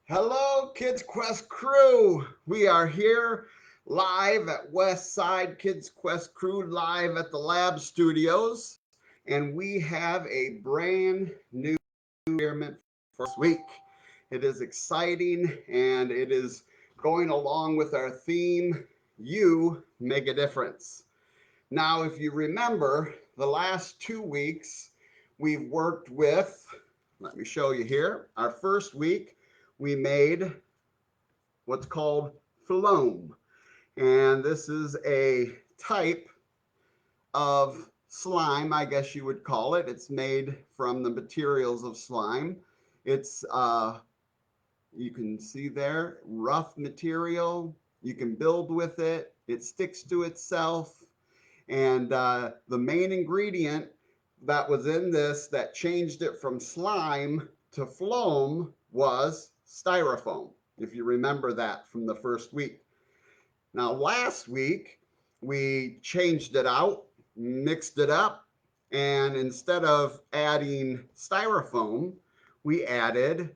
Hello, Kids Quest crew. We are here live at Westside Kids Quest crew, live at the lab studios, and we have a brand new experiment for this week. It is exciting and it is going along with our theme, You Make a Difference. Now, if you remember, the last 2 weeks we've worked with, let me show you here. Our first week we made what's called phloem. And this is a type of slime, I guess you would call it. It's made from the materials of slime. It's, you can see there, rough material. You can build with it. It sticks to itself. And the main ingredient that was in this that changed it from slime to phloem was styrofoam, if you remember that from the first week. Now, last week, we changed it out, mixed it up, and instead of adding styrofoam, we added,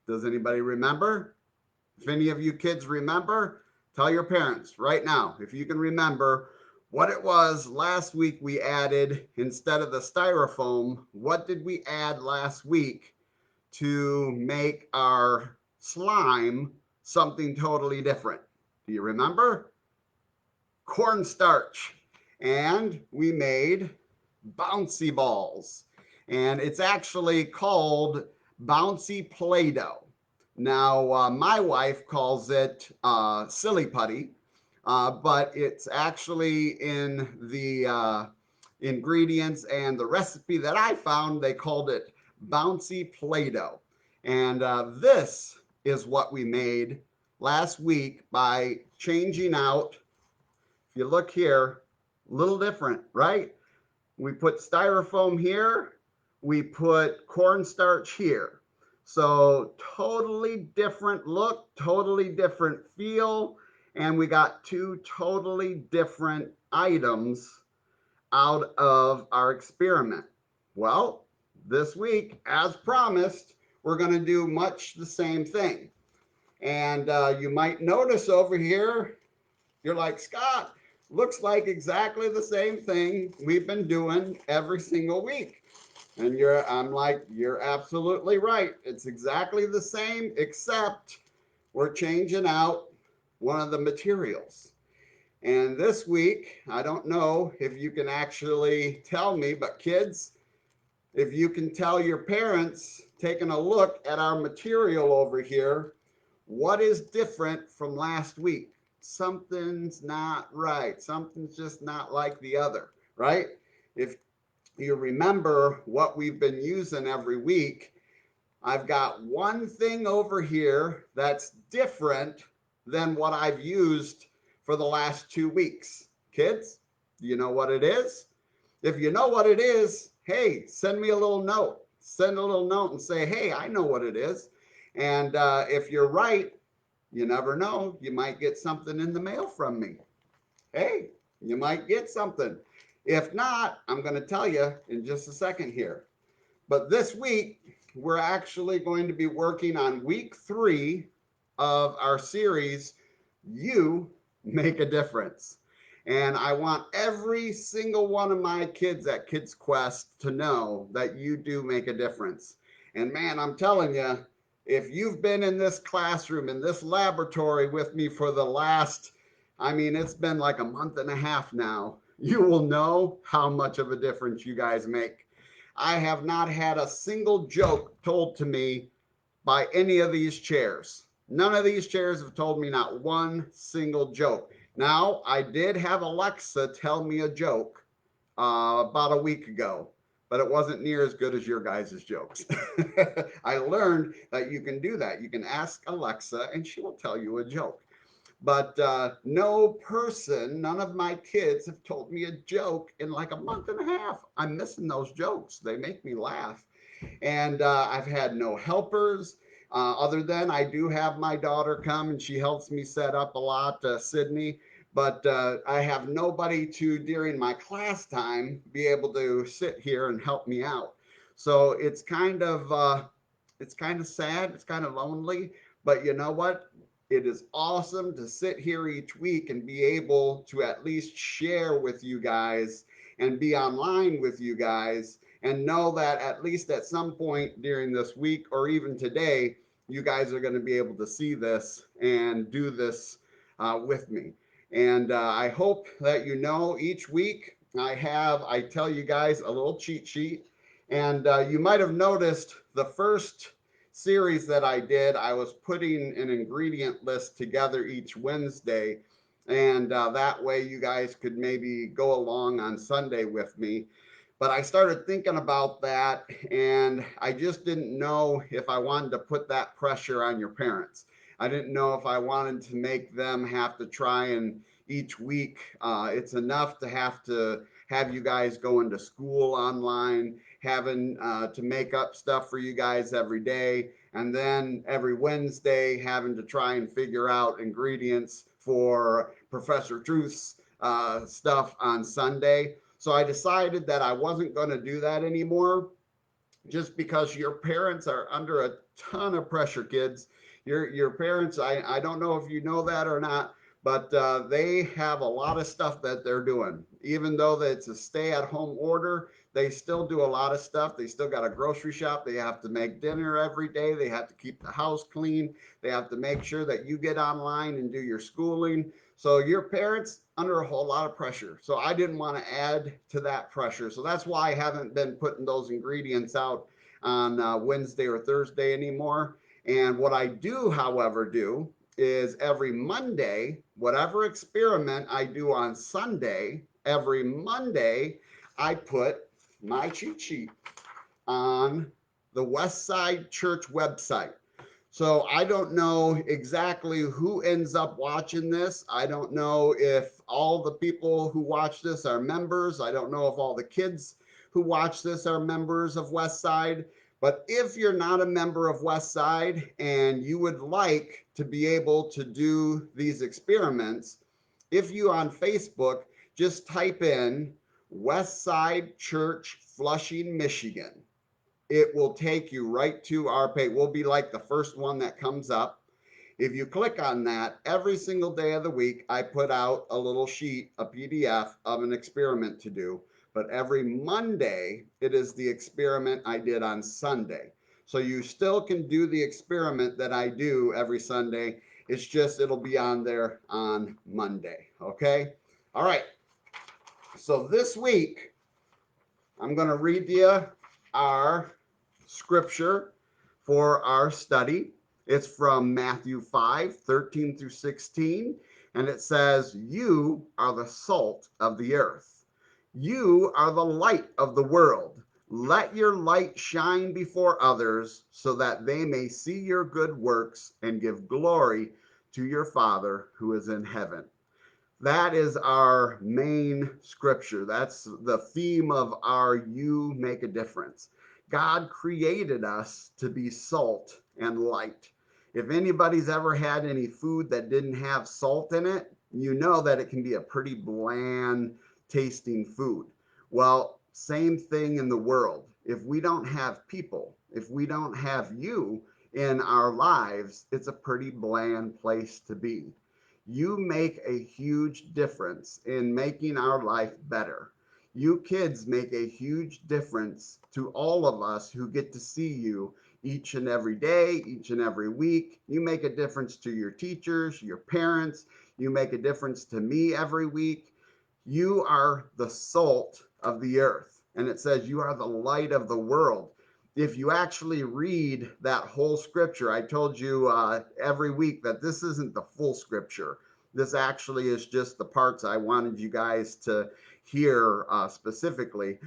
does anybody remember? If any of you kids remember, tell your parents right now, if you can remember what it was last week we added instead of the styrofoam. What did we add last week to make our slime something totally different? Do you remember? Cornstarch. And we made bouncy balls. And it's actually called bouncy Play-Doh. Now, my wife calls it silly putty, but it's actually in the ingredients and the recipe that I found, they called it bouncy Play-Doh. And this is what we made last week by changing out, if you look here, a little different, right? We put styrofoam here, we put cornstarch here. So totally different look, totally different feel, and we got two totally different items out of our experiment. Well, this week, as promised, we're going to do much the same thing. And you might notice over here, you're like, Scott, looks like exactly the same thing we've been doing every single week. And I'm like, you're absolutely right. It's exactly the same, except we're changing out one of the materials. And this week, I don't know if you can actually tell me, but kids, if you can tell your parents, taking a look at our material over here, what is different from last week? Something's not right. Something's just not like the other, right? If you remember what we've been using every week, I've got one thing over here that's different than what I've used for the last 2 weeks. Kids, do you know what it is? If you know what it is, hey, send me a little note. Send a little note and say, hey, I know what it is. And if you're right, you never know. You might get something in the mail from me. Hey, you might get something. If not, I'm going to tell you in just a second here. But this week, we're actually going to be working on week 3 of our series, You Make a Difference. And I want every single one of my kids at Kids Quest to know that you do make a difference. And man, I'm telling you, if you've been in this classroom, in this laboratory with me for the last, I mean, it's been like a month and a half now, you will know how much of a difference you guys make. I have not had a single joke told to me by any of these chairs. None of these chairs have told me not one single joke. Now, I did have Alexa tell me a joke about a week ago, but it wasn't near as good as your guys' jokes. I learned that you can do that. You can ask Alexa and she will tell you a joke. But no person, none of my kids have told me a joke in like a month and a half. I'm missing those jokes. They make me laugh. And I've had no helpers. Other than I do have my daughter come and she helps me set up a lot, Sydney. But I have nobody to, during my class time, be able to sit here and help me out. So it's kind of sad. It's kind of lonely. But you know what? It is awesome to sit here each week and be able to at least share with you guys and be online with you guys and know that at least at some point during this week or even today, you guys are going to be able to see this and do this with me. And I hope that you know each week I tell you guys a little cheat sheet. And you might have noticed the first series that I did, I was putting an ingredient list together each Wednesday. And that way you guys could maybe go along on Sunday with me. But I started thinking about that, and I just didn't know if I wanted to put that pressure on your parents. I didn't know if I wanted to make them have to try and each week. It's enough to have you guys going to school online, having to make up stuff for you guys every day, and then every Wednesday having to try and figure out ingredients for Professor Truth's stuff on Sunday. So I decided that I wasn't going to do that anymore just because your parents are under a ton of pressure, kids. Your parents, I don't know if you know that or not, but they have a lot of stuff that they're doing. Even though it's a stay-at-home order, they still do a lot of stuff. They still got a grocery shop. They have to make dinner every day. They have to keep the house clean. They have to make sure that you get online and do your schooling. So your parents under a whole lot of pressure. So I didn't want to add to that pressure. So that's why I haven't been putting those ingredients out on Wednesday or Thursday anymore. And what I do, however, do is every Monday, whatever experiment I do on Sunday, every Monday, I put my cheat sheet on the Westside Church website. So I don't know exactly who ends up watching this. I don't know if all the people who watch this are members. I don't know if all the kids who watch this are members of Westside. But if you're not a member of Westside and you would like to be able to do these experiments, if you on Facebook just type in Westside Church Flushing, Michigan, it will take you right to our page. We'll be like the first one that comes up. If you click on that, every single day of the week, I put out a little sheet, a PDF of an experiment to do. But every Monday, it is the experiment I did on Sunday. So you still can do the experiment that I do every Sunday. It's just it'll be on there on Monday. Okay? All right. So this week, I'm going to read you our scripture for our study. It's from Matthew 5:13 through 16, and it says, "You are the salt of the earth. You are the light of the world. Let your light shine before others so that they may see your good works and give glory to your Father who is in heaven." That is our main scripture. That's the theme of our You Make a Difference. God created us to be salt and light. If anybody's ever had any food that didn't have salt in it, you know that it can be a pretty bland tasting food. Well, same thing in the world. If we don't have people, if we don't have you in our lives, it's a pretty bland place to be. You make a huge difference in making our life better. You kids make a huge difference to all of us who get to see you each and every day, each and every week. You make a difference to your teachers, your parents. You make a difference to me every week. You are the salt of the earth. And it says you are the light of the world. If you actually read that whole scripture, I told you every week that this isn't the full scripture. This actually is just the parts I wanted you guys to hear specifically.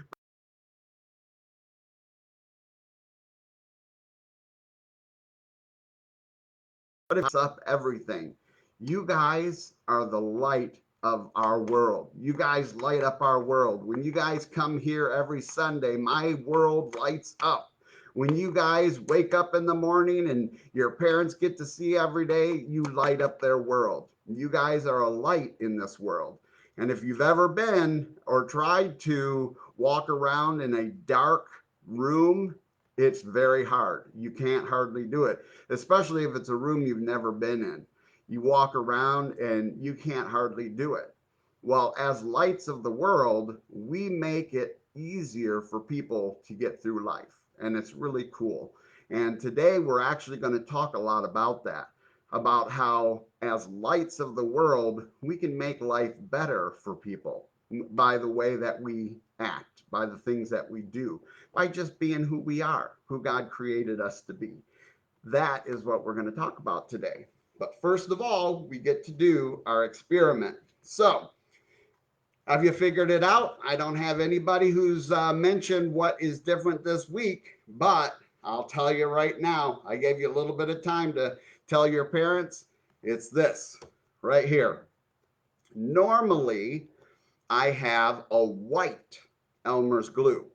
But it's up everything. You guys are the light of our world. You guys light up our world. When you guys come here every Sunday, my world lights up. When you guys wake up in the morning and your parents get to see every day, you light up their world. You guys are a light in this world. And if you've ever been or tried to walk around in a dark room It's very hard. You can't hardly do it, especially if it's a room you've never been in. You walk around and you can't hardly do it. Well, as lights of the world, we make it easier for people to get through life, and it's really cool. And today we're actually going to talk a lot about that, about how, as lights of the world, we can make life better for people by the way that we act, by the things that we do, by just being who we are, who God created us to be. That is what we're going to talk about today. But first of all, we get to do our experiment. So, have you figured it out? I don't have anybody who's mentioned what is different this week, but I'll tell you right now, I gave you a little bit of time to tell your parents. It's this right here. Normally, I have a white Elmer's glue.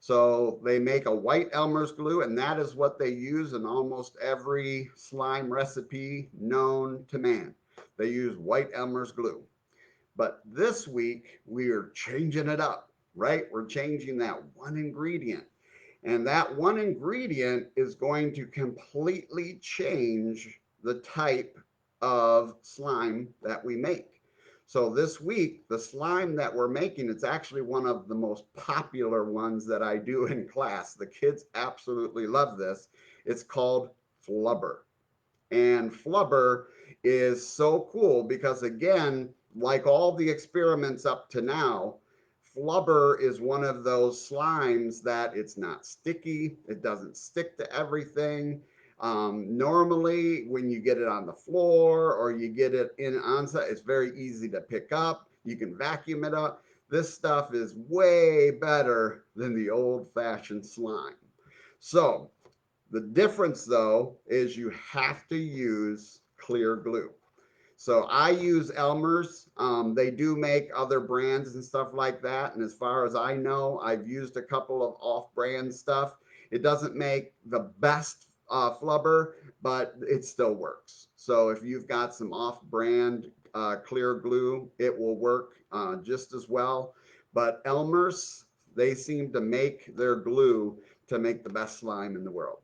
So they make a white Elmer's glue, and that is what they use in almost every slime recipe known to man. They use white Elmer's glue. But this week, we are changing it up, right? We're changing that one ingredient. And that one ingredient is going to completely change the type of slime that we make. So this week, the slime that we're making, it's actually one of the most popular ones that I do in class. The kids absolutely love this. It's called flubber. And flubber is so cool because, again, like all the experiments up to now, flubber is one of those slimes that it's not sticky, it doesn't stick to everything. Normally, when you get it on the floor or you get it in onset, it's very easy to pick up. You can vacuum it up. This stuff is way better than the old fashioned slime. So, the difference though is you have to use clear glue. So I use Elmer's. They do make other brands and stuff like that. And as far as I know, I've used a couple of off-brand stuff. It doesn't make the best flubber, but it still works. So if you've got some off-brand clear glue, it will work just as well. But Elmer's, they seem to make their glue to make the best slime in the world.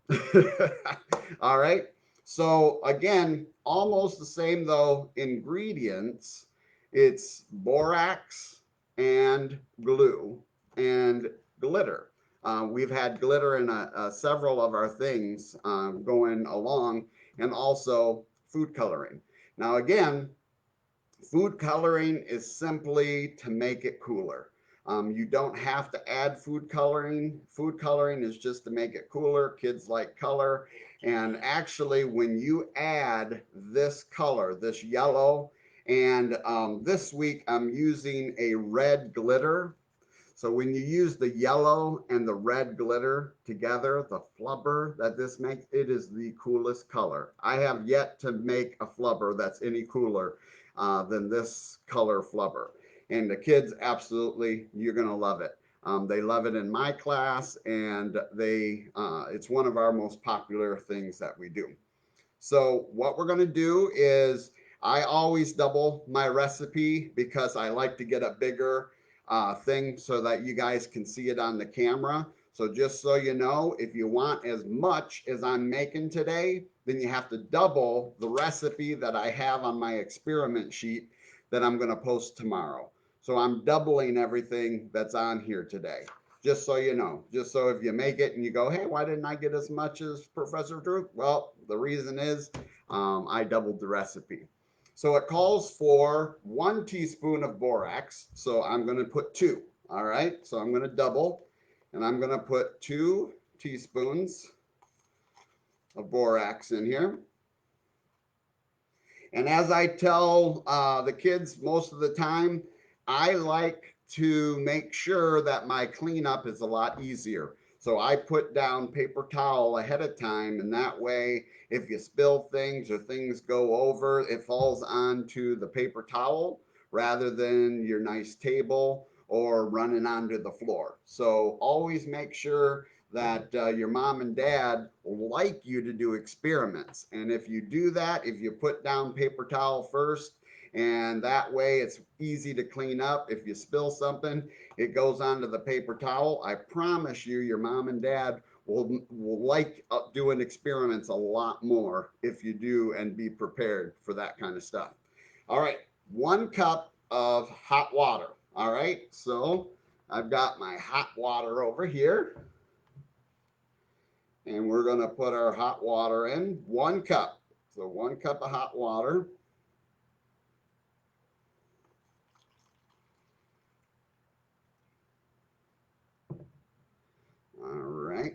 All right. So again, almost the same though ingredients. It's borax and glue and glitter. We've had glitter in several of our things going along, and also food coloring. Now again, food coloring is simply to make it cooler. You don't have to add food coloring. Food coloring is just to make it cooler. Kids like color. And actually, when you add this color, this yellow, and this week I'm using a red glitter. So when you use the yellow and the red glitter together, the flubber that this makes, it is the coolest color. I have yet to make a flubber that's any cooler than this color flubber. And the kids, absolutely, you're going to love it. They love it in my class, and it's one of our most popular things that we do. So what we're going to do is I always double my recipe because I like to get a bigger thing so that you guys can see it on the camera. So just so you know, if you want as much as I'm making today, then you have to double the recipe that I have on my experiment sheet that I'm going to post tomorrow. So I'm doubling everything that's on here today. Just so you know, just so if you make it and you go, hey, why didn't I get as much as Professor Drew? Well, the reason is I doubled the recipe. So it calls for 1 teaspoon of borax. So I'm going to put 2. All right. So I'm going to double, and I'm going to put 2 teaspoons of borax in here. And as I tell the kids most of the time, I like to make sure that my cleanup is a lot easier. So I put down paper towel ahead of time, and that way, if you spill things or things go over, it falls onto the paper towel rather than your nice table or running onto the floor. So always make sure that your mom and dad like you to do experiments. And if you do that, if you put down paper towel first, and that way it's easy to clean up. If you spill something, it goes onto the paper towel. I promise you, your mom and dad will like doing experiments a lot more if you do and be prepared for that kind of stuff. All right, 1 cup of hot water. All right, so I've got my hot water over here, and we're going to put our hot water in 1 cup. So 1 cup of hot water. All right.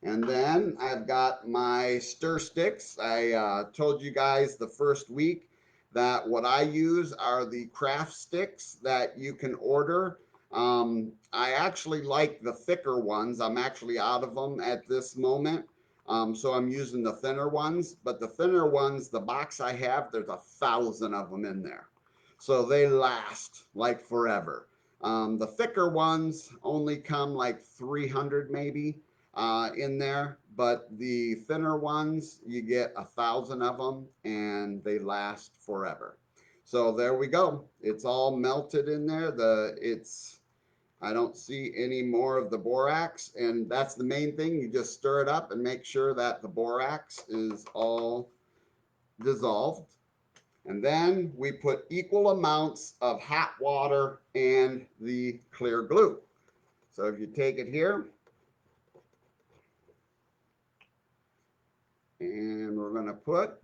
And then I've got my stir sticks. I told you guys the first week that what I use are the craft sticks that you can order. I actually like the thicker ones. I'm actually out of them at this moment. So I'm using the thinner ones, but the thinner ones, the box I have, there's 1,000 of them in there. So they last like forever. The thicker ones only come like 300 maybe in there, but the thinner ones, you get 1,000 of them and they last forever. So there we go. It's all melted in there. I don't see any more of the borax, and that's the main thing. You just stir it up and make sure that the borax is all dissolved. And then we put equal amounts of hot water and the clear glue. So if you take it here, and we're going to put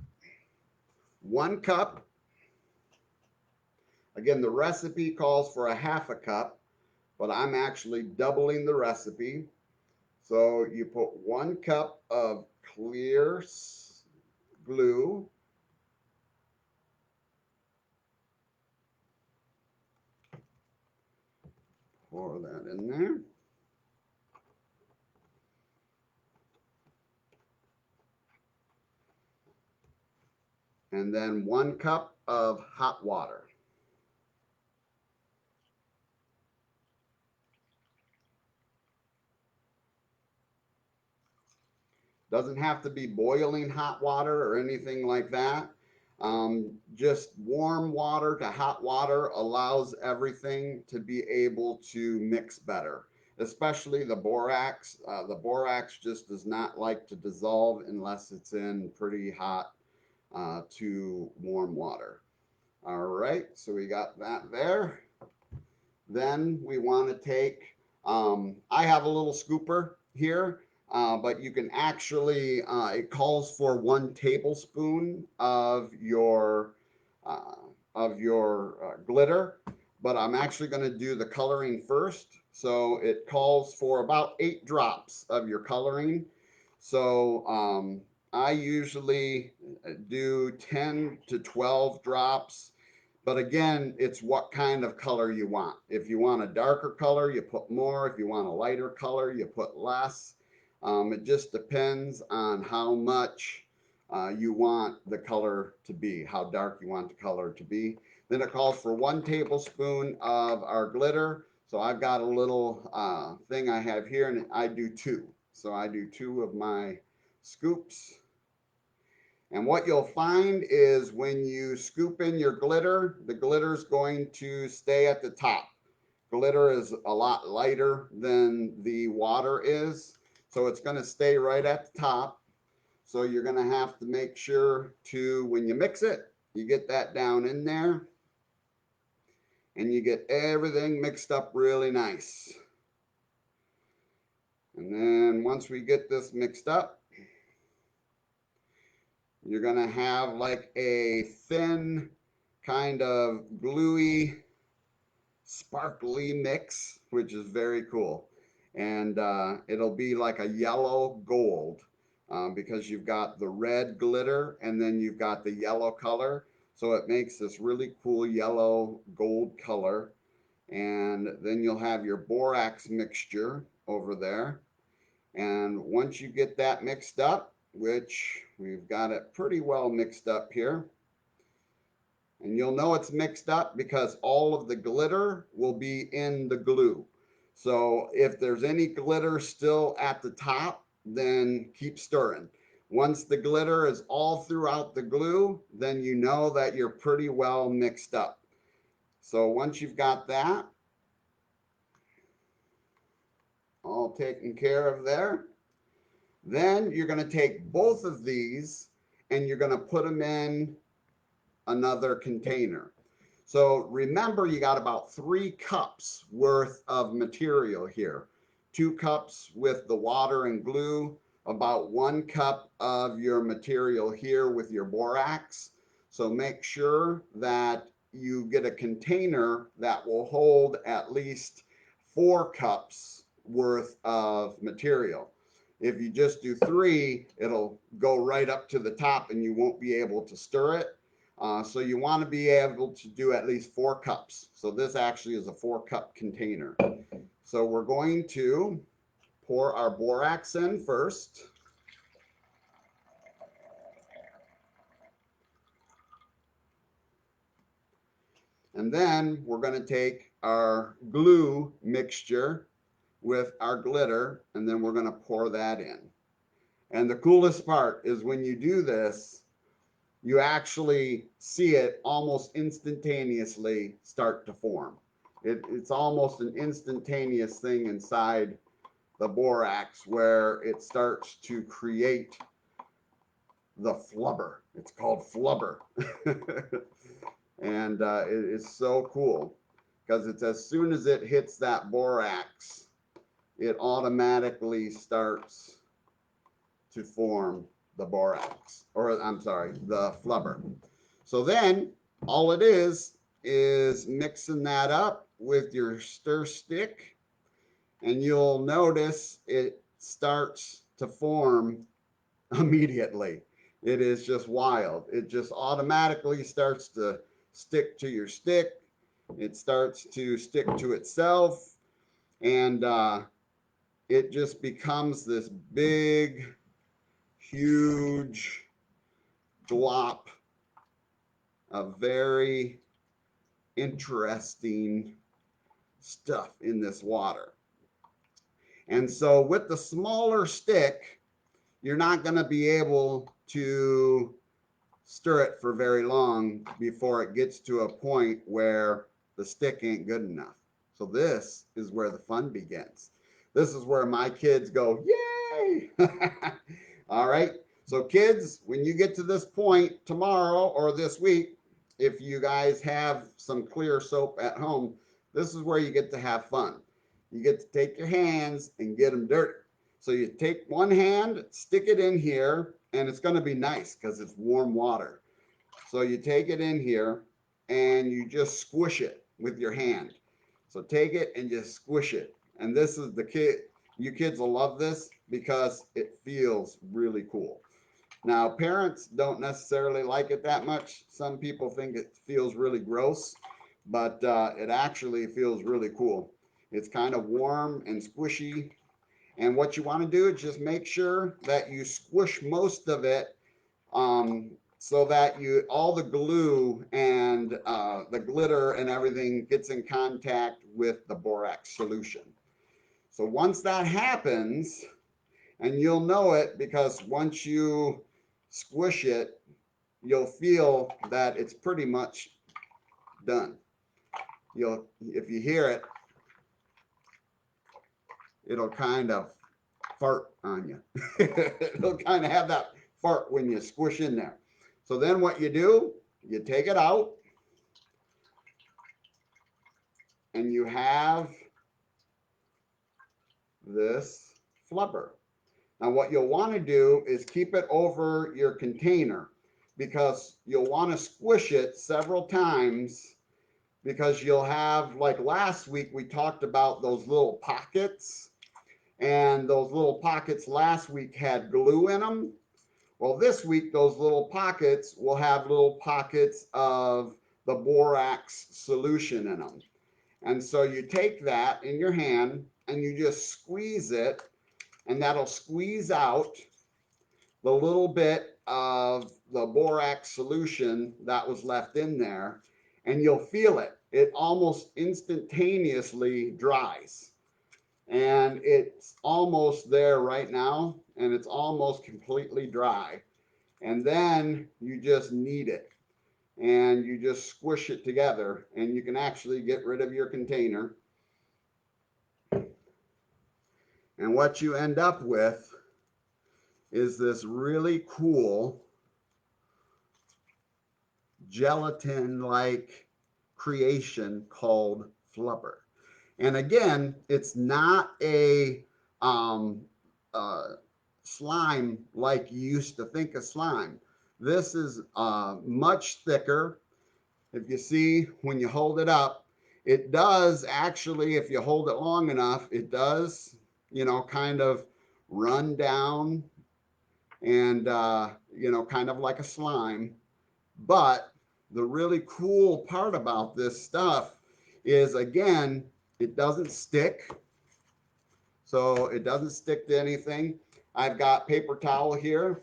1 cup. Again, the recipe calls for a half a cup, but I'm actually doubling the recipe. So you put 1 cup of clear glue. Pour that in there. And then 1 cup of hot water. Doesn't have to be boiling hot water or anything like that. Just warm water to hot water allows everything to be able to mix better, especially the borax. The borax just does not like to dissolve unless it's in pretty hot to warm water. All right, so we got that there. Then we want to take, I have a little scooper here, but you can actually, it calls for 1 tablespoon uh, of your glitter, but I'm actually going to do the coloring first. So it calls for about 8 drops of your coloring. So I usually do 10 to 12 drops, but again, it's what kind of color you want. If you want a darker color, you put more. If you want a lighter color, you put less. It just depends on how much you want the color to be, how dark you want the color to be. Then it calls for 1 tablespoon of our glitter. So I've got a little thing I have here, and I do 2. So I do 2 of my scoops. And what you'll find is when you scoop in your glitter, the glitter is going to stay at the top. Glitter is a lot lighter than the water is, so it's going to stay right at the top. So you're going to have to make sure to, when you mix it, you get that down in there and you get everything mixed up really nice. And then once we get this mixed up, you're going to have like a thin kind of gluey, sparkly mix, which is very cool. And it'll be like a yellow gold because you've got the red glitter and then you've got the yellow color. So it makes this really cool yellow gold color. And then you'll have your borax mixture over there. And once you get that mixed up, which we've got it pretty well mixed up here, and you'll know it's mixed up because all of the glitter will be in the glue. So if there's any glitter still at the top, then keep stirring. Once the glitter is all throughout the glue, then you know that you're pretty well mixed up. So once you've got that, all taken care of there. Then you're going to take both of these and you're going to put them in another container. So remember, you got about 3 cups worth of material here. 2 cups with the water and glue, about 1 cup of your material here with your borax. So make sure that you get a container that will hold at least 4 cups worth of material. If you just do 3, it'll go right up to the top and you won't be able to stir it. So you want to be able to do at least 4 cups. So this actually is a 4-cup container. So we're going to pour our borax in first. And then we're going to take our glue mixture with our glitter, and then we're going to pour that in. And the coolest part is when you do this, you actually see it almost instantaneously start to form. It's almost an instantaneous thing inside the borax where it starts to create the flubber. It's called flubber. And it is so cool because it's as soon as it hits that borax, it automatically starts to form the borax, or I'm sorry, the flubber. So then all it is mixing that up with your stir stick, and you'll notice it starts to form immediately. It is just wild. It just automatically starts to stick to your stick. It starts to stick to itself, and it just becomes this big, huge glop of very interesting stuff in this water. And so with the smaller stick, you're not going to be able to stir it for very long before it gets to a point where the stick ain't good enough. So this is where the fun begins. This is where my kids go, yay! All right. So kids, when you get to this point tomorrow or this week, if you guys have some clear soap at home, this is where you get to have fun. You get to take your hands and get them dirty. So you take one hand, stick it in here, and it's going to be nice because it's warm water. So you take it in here and you just squish it with your hand. So take it and just squish it. And this is the kid, you kids will love this because it feels really cool. Now, parents don't necessarily like it that much. Some people think it feels really gross, but it actually feels really cool. It's kind of warm and squishy. And what you want to do is just make sure that you squish most of it so that all the glue and the glitter and everything gets in contact with the borax solution. So once that happens, and you'll know it because once you squish it, you'll feel that it's pretty much done. If you hear it, it'll kind of fart on you. It'll kind of have that fart when you squish in there. So then what you do, you take it out and you have this flubber. Now what you'll want to do is keep it over your container because you'll want to squish it several times because you'll have, like last week we talked about those little pockets, and those little pockets last week had glue in them. Well, this week those little pockets will have little pockets of the borax solution in them. And so you take that in your hand and you just squeeze it, and that'll squeeze out the little bit of the borax solution that was left in there, and you'll feel it. It almost instantaneously dries. And it's almost there right now, and it's almost completely dry. And then you just knead it, and you just squish it together, and you can actually get rid of your container. And what you end up with is this really cool gelatin-like creation called flubber. And again, it's not a uh, slime like you used to think of slime. This is much thicker. If you see when you hold it up, it does actually, if you hold it long enough, it does, kind of run down and, kind of like a slime. But the really cool part about this stuff is, again, it doesn't stick. So it doesn't stick to anything. I've got paper towel here.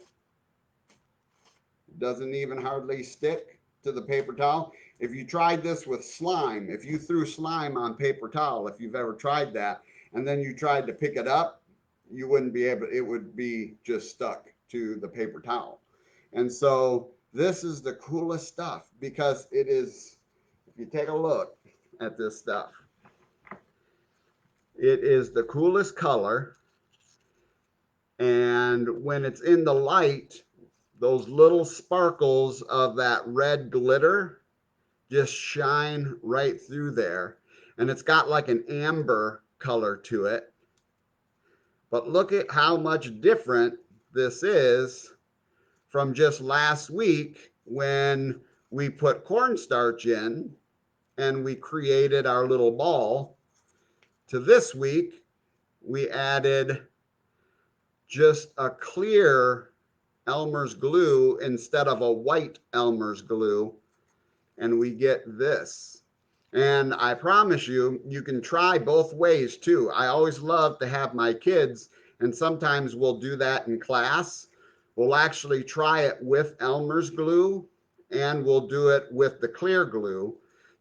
It doesn't even hardly stick to the paper towel. If you tried this with slime, if you threw slime on paper towel, if you've ever tried that, and then you tried to pick it up, you wouldn't be able, it would be just stuck to the paper towel. And so this is the coolest stuff because it is, if you take a look at this stuff, it is the coolest color. And when it's in the light, those little sparkles of that red glitter just shine right through there. And it's got like an amber color to it. But look at how much different this is from just last week when we put cornstarch in and we created our little ball, to this week we added just a clear Elmer's glue instead of a white Elmer's glue, and we get this. And I promise you, you can try both ways too. I always love to have my kids, and sometimes we'll do that in class. We'll actually try it with Elmer's glue, and we'll do it with the clear glue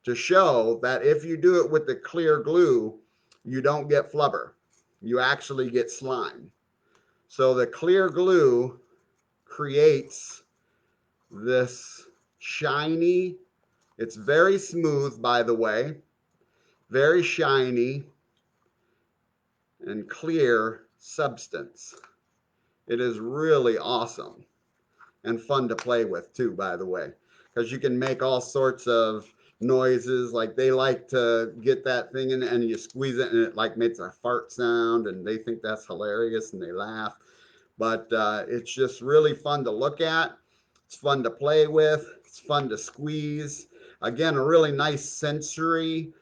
to show that if you do it with the clear glue, you don't get flubber. You actually get slime. So the clear glue creates this shiny, it's very smooth, by the way, very shiny and clear substance. It is really awesome and fun to play with too, by the way, because you can make all sorts of noises. Like they like to get that thing in and you squeeze it and it like makes a fart sound and they think that's hilarious and they laugh. But it's just really fun to look at. It's fun to play with. It's fun to squeeze. Again, a really nice sensory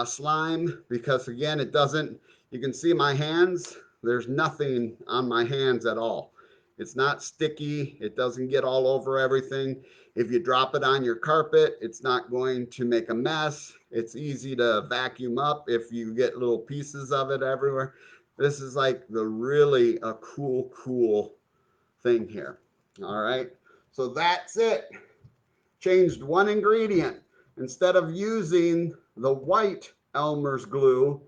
slime because again, it doesn't, you can see my hands. There's nothing on my hands at all. It's not sticky. It doesn't get all over everything. If you drop it on your carpet, it's not going to make a mess. It's easy to vacuum up if you get little pieces of it everywhere. This is like the really a cool thing here. All right. So that's it. Changed one ingredient. Instead of using the white Elmer's glue,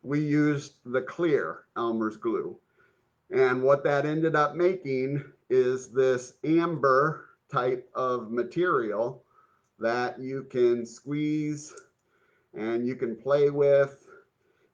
we used the clear Elmer's glue. And what that ended up making is this amber type of material that you can squeeze and you can play with,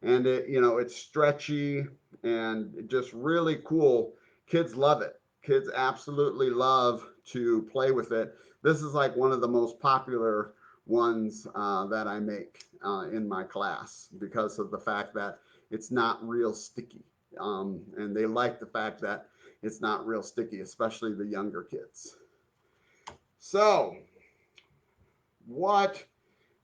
and it's stretchy and just really cool. Kids love it. Kids absolutely love to play with it. This is like one of the most popular ones that I make in my class because of the fact that it's not real sticky. And they like the fact that it's not real sticky, especially the younger kids. So, what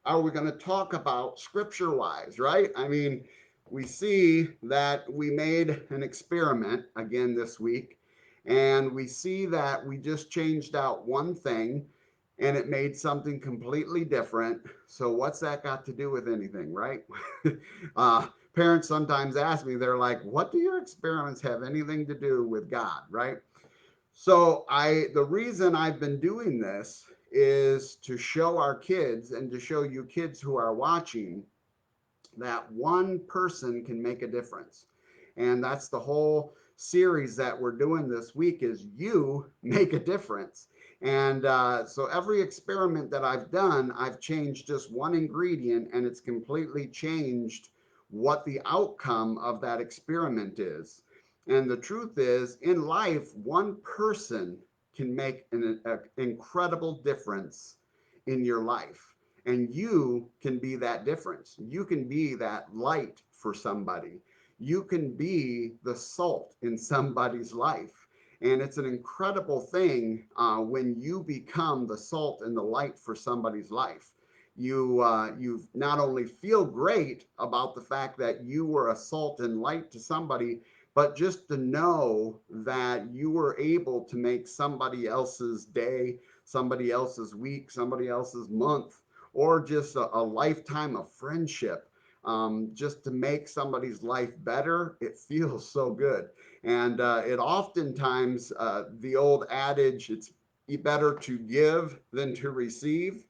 are we going to talk about scripture wise, right? I mean, we see that we made an experiment again this week, and we see that we just changed out one thing and it made something completely different. So, what's that got to do with anything, right? Parents sometimes ask me, they're like, what do your experiments have anything to do with God, right? So the reason I've been doing this is to show our kids and to show you kids who are watching that one person can make a difference. And that's the whole series that we're doing this week is you make a difference. And so every experiment that I've done, I've changed just one ingredient and it's completely changed what the outcome of that experiment is. And the truth is, in life, one person can make an incredible difference in your life. And you can be that difference. You can be that light for somebody. You can be the salt in somebody's life. And it's an incredible thing when you become the salt and the light for somebody's life. You not only feel great about the fact that you were a salt and light to somebody, but just to know that you were able to make somebody else's day, somebody else's week, somebody else's month, or just a lifetime of friendship, just to make somebody's life better, it feels so good. And it oftentimes, the old adage, it's better to give than to receive,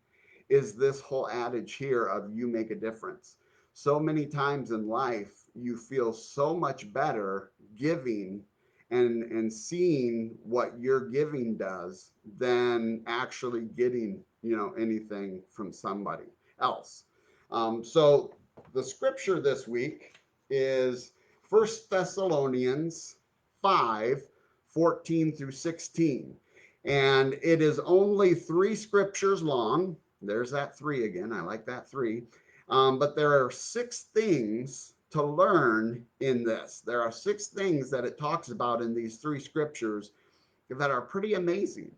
is this whole adage here of you make a difference. So many times in life, you feel so much better giving and seeing what your giving does than actually getting, anything from somebody else. So the scripture this week is First Thessalonians 5:14 through 16. And it is only three scriptures long. There's that three again. I like that three. But there are six things to learn in this. There are six things that it talks about in these three scriptures that are pretty amazing.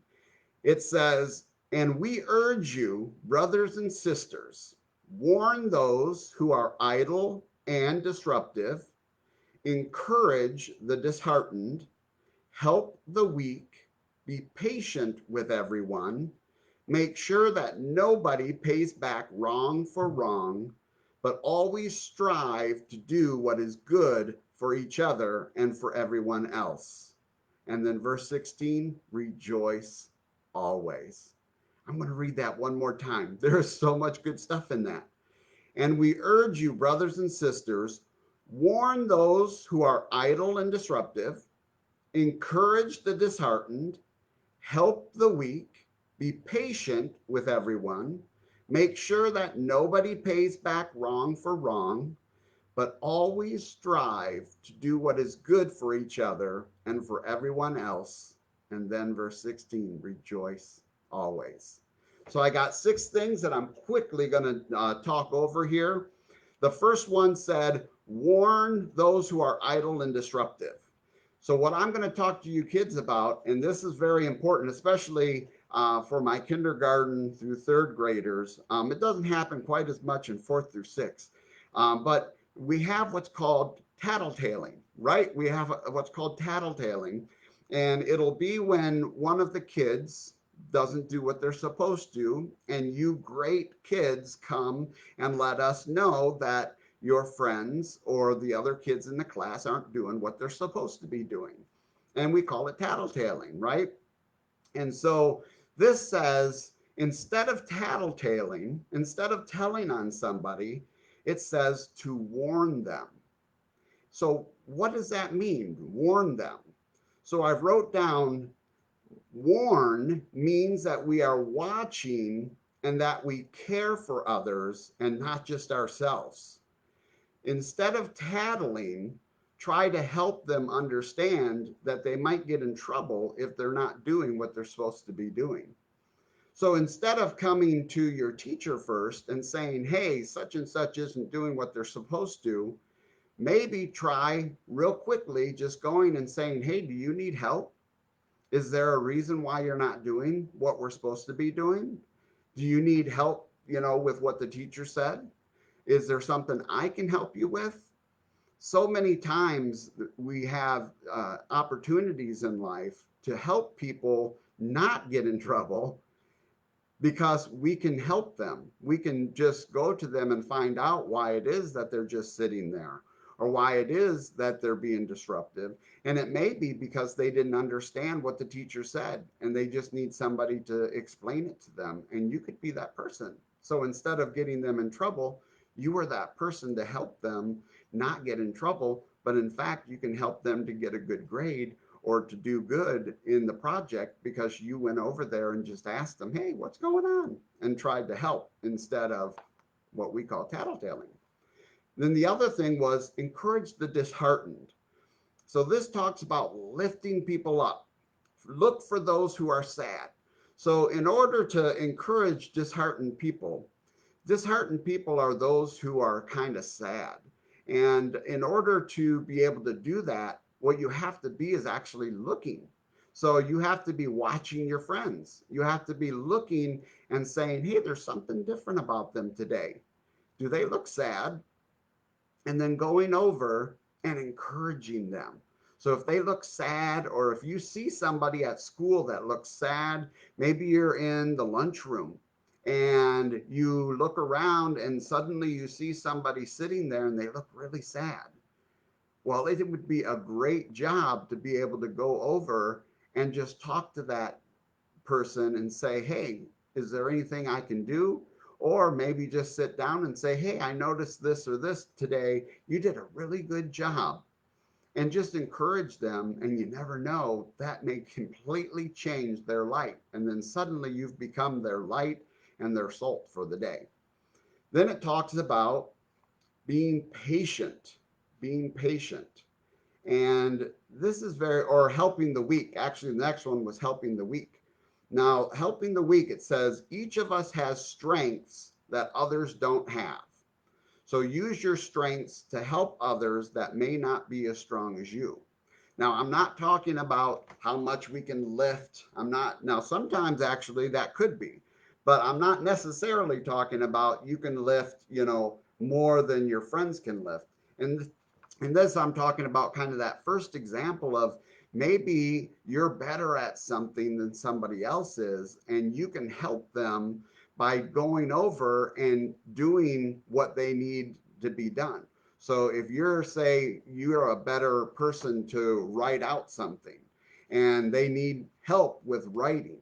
It says, and we urge you, brothers and sisters, warn those who are idle and disruptive, encourage the disheartened, help the weak, be patient with everyone, make sure that nobody pays back wrong for wrong, but always strive to do what is good for each other and for everyone else. And then verse 16, rejoice always. I'm going to read that one more time. There is so much good stuff in that. And we urge you, brothers and sisters, warn those who are idle and disruptive, encourage the disheartened, help the weak, be patient with everyone, make sure that nobody pays back wrong for wrong, but always strive to do what is good for each other and for everyone else. And then verse 16, rejoice always. So I got six things that I'm quickly going to talk over here. The first one said, warn those who are idle and disruptive. So what I'm going to talk to you kids about, and this is very important, especially for my kindergarten through third graders. It doesn't happen quite as much in fourth through sixth, but we have what's called tattletaling, right? We have what's called tattletaling, and it'll be when one of the kids doesn't do what they're supposed to, and you great kids come and let us know that your friends or the other kids in the class aren't doing what they're supposed to be doing. And we call it tattletaling, right? And so this says, instead of tattletaling, instead of telling on somebody, it says to warn them. So what does that mean? Warn them. So I've wrote down, warn means that we are watching and that we care for others and not just ourselves. Instead of tattling, try to help them understand that they might get in trouble if they're not doing what they're supposed to be doing. So instead of coming to your teacher first and saying, hey, such and such isn't doing what they're supposed to, maybe try real quickly just going and saying, hey, do you need help? Is there a reason why you're not doing what we're supposed to be doing? Do you need help, with what the teacher said? Is there something I can help you with? So many times we have opportunities in life to help people not get in trouble because we can help them. We can just go to them and find out why it is that they're just sitting there or why it is that they're being disruptive. And it may be because they didn't understand what the teacher said and they just need somebody to explain it to them. And you could be that person. So instead of getting them in trouble, you are that person to help them not get in trouble, but in fact, you can help them to get a good grade or to do good in the project because you went over there and just asked them, hey, what's going on? And tried to help instead of what we call tattletaling. Then the other thing was encourage the disheartened. So this talks about lifting people up. Look for those who are sad. So, in order to encourage disheartened people are those who are kind of sad. And in order to be able to do that, what you have to be is actually looking. So, you have to be watching your friends. You have to be looking and saying, hey, there's something different about them today. Do they look sad? And then going over and encouraging them. So if they look sad, or if you see somebody at school that looks sad, maybe you're in the lunchroom and you look around and suddenly you see somebody sitting there and they look really sad. Well, it would be a great job to be able to go over and just talk to that person and say, hey, is there anything I can do? Or maybe just sit down and say, hey, I noticed this or this today. You did a really good job. And just encourage them. And you never know, that may completely change their light. And then suddenly you've become their light and their salt for the day. Then it talks about being patient, being patient. And this is very, or helping the weak. Actually, the next one was helping the weak. Now, helping the weak, it says each of us has strengths that others don't have. So use your strengths to help others that may not be as strong as you. Now, I'm not talking about how much we can lift. I'm not, now, sometimes actually that could be, but I'm not necessarily talking about you can lift, more than your friends can lift. And in this, I'm talking about kind of that first example of maybe you're better at something than somebody else is, and you can help them by going over and doing what they need to be done. So if you're, say, you're a better person to write out something and they need help with writing,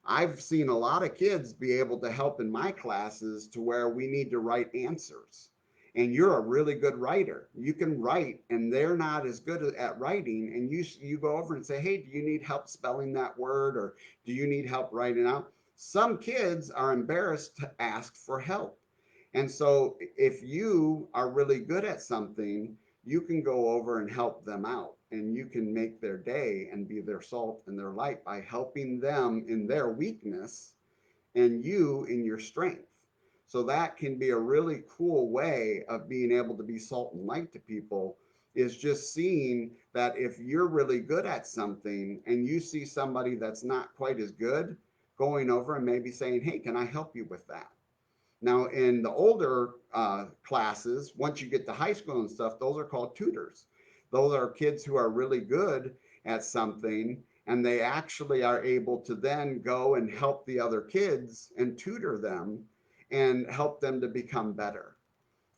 I've seen a lot of kids be able to help in my classes to where we need to write answers. And you're a really good writer. You can write, and they're not as good at writing. And you go over and say, "Hey, do you need help spelling that word, or do you need help writing out?" Some kids are embarrassed to ask for help. And so if you are really good at something, you can go over and help them out, and you can make their day and be their salt and their light by helping them in their weakness and you in your strength. So that can be a really cool way of being able to be salt and light to people, is just seeing that if you're really good at something and you see somebody that's not quite as good, going over and maybe saying, hey, can I help you with that? Now, in the older classes, once you get to high school and stuff, those are called tutors. Those are kids who are really good at something, and they actually are able to then go and help the other kids and tutor them and help them to become better.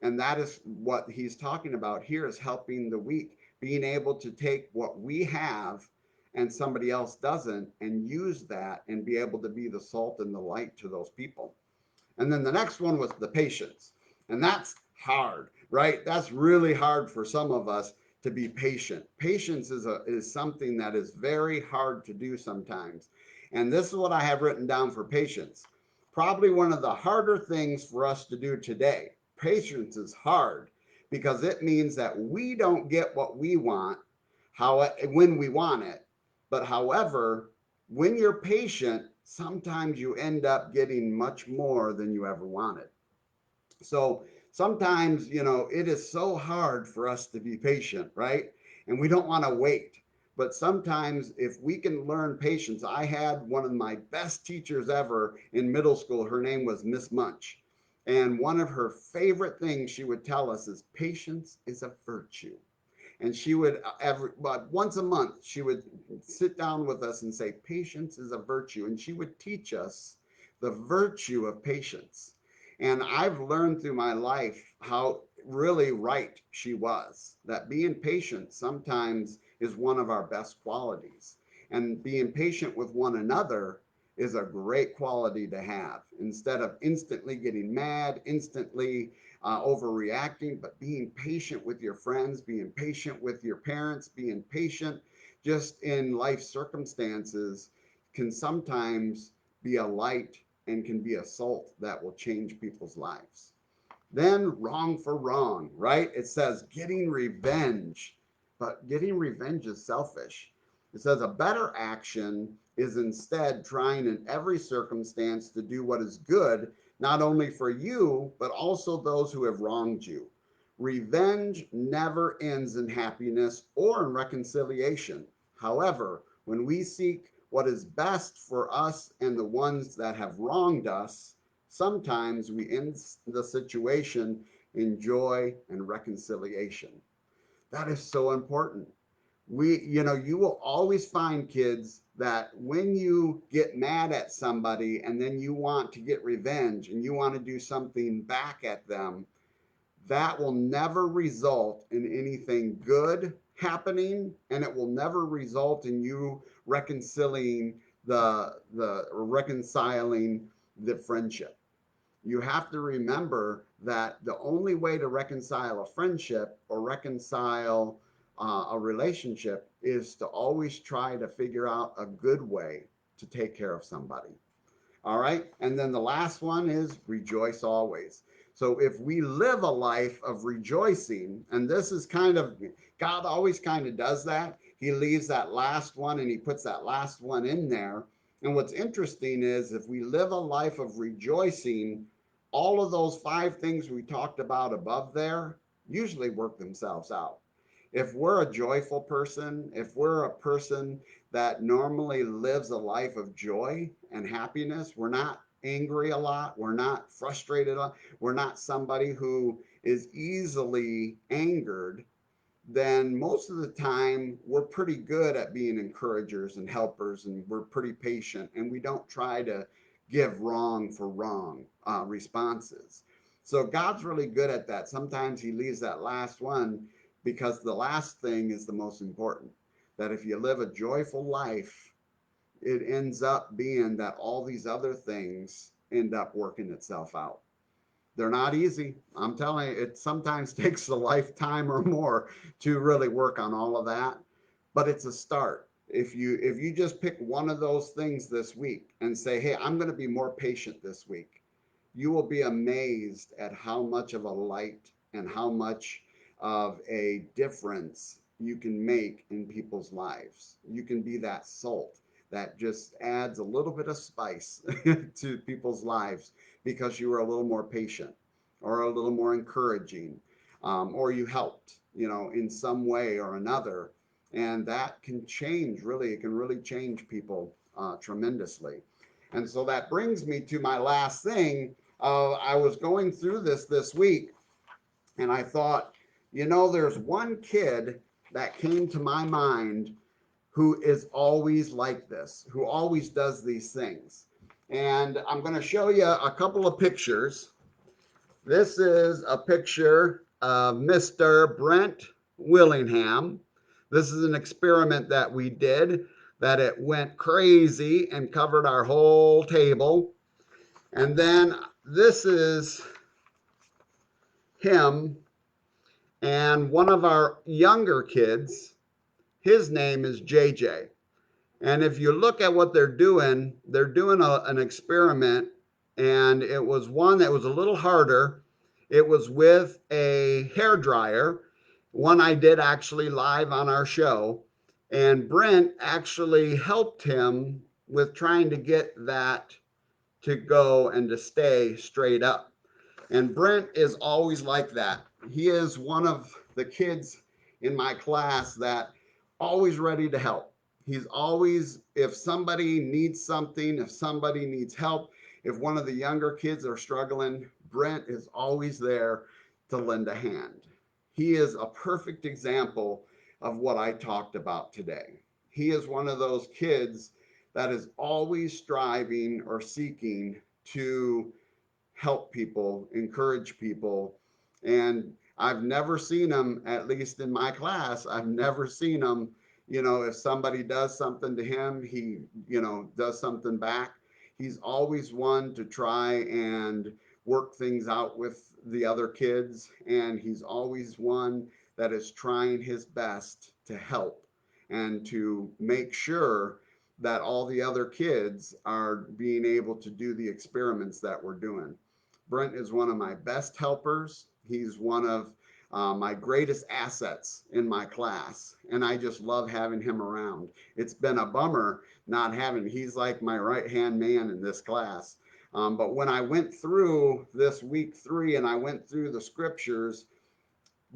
And that is what he's talking about here, is helping the weak, being able to take what we have and somebody else doesn't, and use that and be able to be the salt and the light to those people. And then the next one was the patience. And that's hard, right? That's really hard for some of us to be patient. Patience is something that is very hard to do sometimes. And this is what I have written down for patience. Probably one of the harder things for us to do today. Patience is hard because it means that we don't get what we want when we want it. But however, when you're patient, sometimes you end up getting much more than you ever wanted. So sometimes, it is so hard for us to be patient, right? And we don't want to wait. But sometimes, if we can learn patience, I had one of my best teachers ever in middle school. Her name was Miss Munch. And one of her favorite things she would tell us is patience is a virtue. And she would once a month she would sit down with us and say patience is a virtue, and she would teach us the virtue of patience. And I've learned through my life how really right she was, that being patient sometimes is one of our best qualities, and being patient with one another is a great quality to have, instead of instantly getting mad, instantly overreacting, but being patient with your friends, being patient with your parents, being patient just in life circumstances can sometimes be a light and can be a salt that will change people's lives. Then wrong for wrong, right? It says getting revenge, but getting revenge is selfish. It says a better action is instead trying in every circumstance to do what is good, not only for you, but also those who have wronged you. Revenge never ends in happiness or in reconciliation. However, when we seek what is best for us and the ones that have wronged us, sometimes we end the situation in joy and reconciliation. That is so important. You will always find kids that when you get mad at somebody and then you want to get revenge and you want to do something back at them, that will never result in anything good happening, and it will never result in you reconciling the friendship. You have to remember that the only way to reconcile a friendship or reconcile a relationship is to always try to figure out a good way to take care of somebody. All right. And then the last one is rejoice always. So if we live a life of rejoicing, and this is kind of, God always kind of does that. He leaves that last one and he puts that last one in there. And what's interesting is if we live a life of rejoicing, all of those five things we talked about above there usually work themselves out. If we're a joyful person, if we're a person that normally lives a life of joy and happiness, we're not angry a lot, we're not frustrated, we're not somebody who is easily angered, then most of the time we're pretty good at being encouragers and helpers, and we're pretty patient, and we don't try to give wrong for wrong responses. So God's really good at that. Sometimes he leaves that last one because the last thing is the most important. That if you live a joyful life, it ends up being that all these other things end up working itself out. They're not easy. I'm telling you, it sometimes takes a lifetime or more to really work on all of that, but it's a start. If you just pick one of those things this week and say, "Hey, I'm going to be more patient this week," you will be amazed at how much of a light and how much of a difference you can make in people's lives. You can be that salt that just adds a little bit of spice to people's lives because you were a little more patient or a little more encouraging, or you helped, in some way or another. And that can change, really, it can really change people tremendously. And so that brings me to my last thing. I was going through this week and I thought, there's one kid that came to my mind who is always like this, who always does these things. And I'm going to show you a couple of pictures. This is a picture of Mr. Brent Willingham. This is an experiment that we did that it went crazy and covered our whole table. And then this is him and one of our younger kids. His name is JJ. And if you look at what they're doing an experiment, and it was one that was a little harder. It was with a hair dryer, one I did actually live on our show. And Brent actually helped him with trying to get that to go and to stay straight up. And Brent is always like that. He is one of the kids in my class that always ready to help. He's always, if somebody needs something, if somebody needs help, if one of the younger kids are struggling, Brent is always there to lend a hand. He is a perfect example of what I talked about today. He is one of those kids that is always striving or seeking to help people, encourage people. And I've never seen him, at least in my class, I've never seen him, if somebody does something to him, he, does something back. He's always one to try and work things out with the other kids. And he's always one that is trying his best to help and to make sure that all the other kids are being able to do the experiments that we're doing. Brent is one of my best helpers. He's one of my greatest assets in my class, and I just love having him around. It's been a bummer not having. He's like my right hand man in this class. But when I went through this week 3 and I went through the scriptures,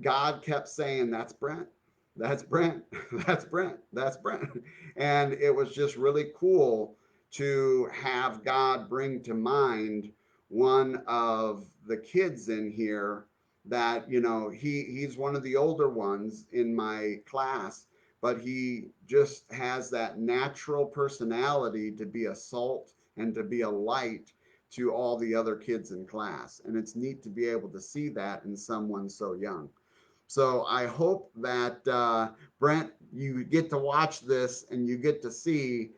God kept saying, "That's Brent. That's Brent. That's Brent. That's Brent." And it was just really cool to have God bring to mind one of the kids in here that, he's one of the older ones in my class, but he just has that natural personality to be a salt and to be a light to all the other kids in class. And it's neat to be able to see that in someone so young. So I hope that Brent, you get to watch this and you get to see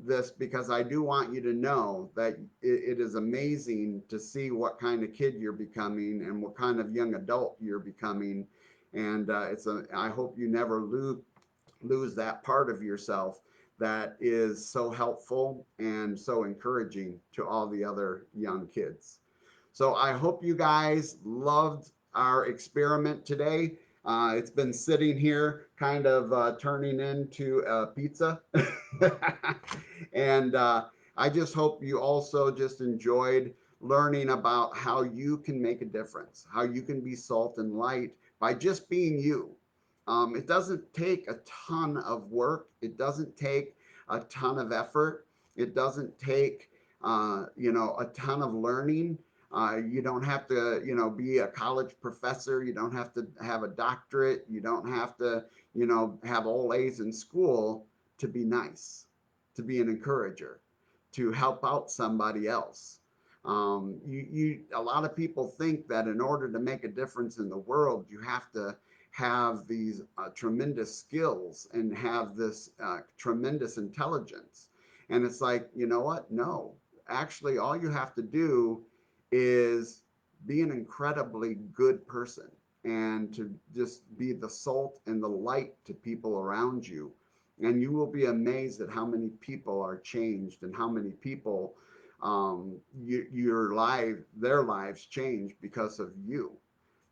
this, because I do want you to know that it is amazing to see what kind of kid you're becoming and what kind of young adult you're becoming. And I hope you never lose that part of yourself that is so helpful and so encouraging to all the other young kids. So I hope you guys loved our experiment today. It's been sitting here kind of turning into a pizza. And I just hope you also just enjoyed learning about how you can make a difference, how you can be salt and light by just being you. It doesn't take a ton of work. It doesn't take a ton of effort. It doesn't take, a ton of learning. You don't have to, be a college professor. You don't have to have a doctorate. You don't have to, have all A's in school to be nice, to be an encourager, to help out somebody else. A lot of people think that in order to make a difference in the world, you have to have these tremendous skills and have this tremendous intelligence. And it's like, you know what? No, actually, all you have to do is be an incredibly good person and to just be the salt and the light to people around you. And you will be amazed at how many people are changed and how many people their lives change because of you,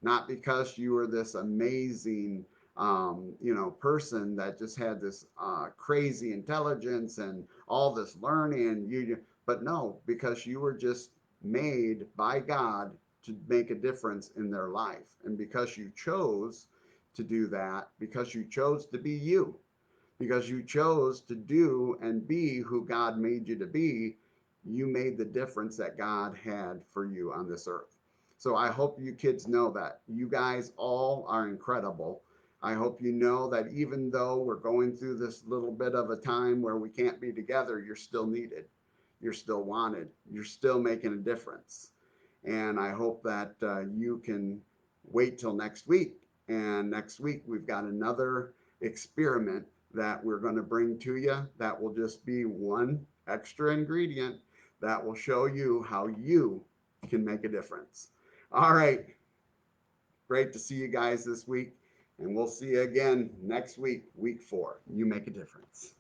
not because you were this amazing person that just had this crazy intelligence and all this learning. But no, because you were just made by God to make a difference in their life, and because you chose to do that, because you chose to be you, because you chose to do and be who God made you to be, you made the difference that God had for you on this earth. So I hope you kids know that you guys all are incredible. I hope you know that even though we're going through this little bit of a time where we can't be together, you're still needed. You're still wanted. You're still making a difference. And I hope that you can wait till next week. And next week, we've got another experiment that we're going to bring to you that will just be one extra ingredient that will show you how you can make a difference. All right. Great to see you guys this week. And we'll see you again next week, week 4. You make a difference.